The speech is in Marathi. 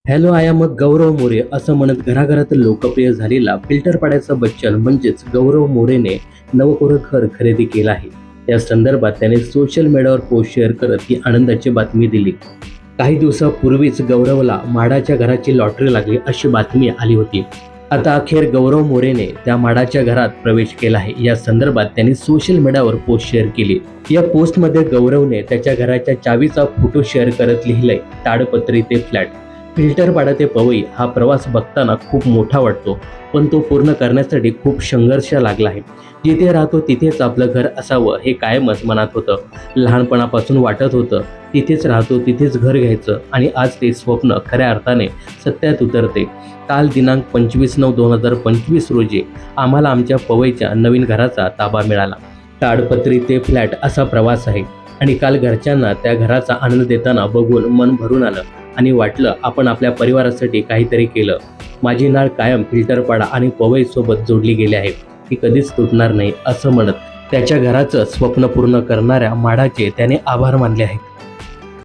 हॅलो आय एम गौरव मोरे असं म्हणत घराघरात लोकप्रिय झालेला फिल्टर पाड्याचा बच्चन म्हणजेच गौरव मोरेने नवकोरं घर खरेदी केलं आहे. या संदर्भात त्याने सोशल मीडियावर पोस्ट शेअर करत ही आनंदाची बातमी दिली. काही दिवसापूर्वीच गौरवला माडाच्या घराची लॉटरी लागली अशी बातमी आली होती. आता अखेर गौरव मोरेने त्या माडाच्या घरात प्रवेश केला आहे. या संदर्भात त्यांनी सोशल मीडियावर पोस्ट शेअर केली. या पोस्टमध्ये गौरवने त्याच्या घराच्या चावीचा फोटो शेअर करत लिहिलंय, ताडपत्री ते फ्लॅट, फिल्टर पाडा ते पवई. हा प्रवास बघताना खूप मोठा वाटतो, पण तो पूर्ण करण्यासाठी खूप संघर्ष लागला आहे. जिथे राहतो तिथेच आपलं घर असावं हे कायमच मनात होतं. लहानपणापासून वाटत होतं तिथेच राहतो तिथेच घर घ्यायचं, आणि आज ते स्वप्न खऱ्या अर्थाने सत्यात उतरते. काल दिनांक 25/9/2025 रोजी आम्हाला आमच्या पवईच्या नवीन घराचा ताबा मिळाला. ताडपत्री ते फ्लॅट असा प्रवास आहे, आणि काल घरच्यांना त्या घराचा आनंद देताना बघून मन भरून आलं आणि वाटलं आपण आपल्या परिवारासाठी काहीतरी केलं. माझी नाळ कायम फिल्टरपाडा आणि पवई सोबत जोडली गेली आहे, ती कधीच तुटणार नाही असं म्हणत त्याच्या घराचं स्वप्न पूर्ण करणाऱ्या माडाचे त्याने आभार मानले आहेत.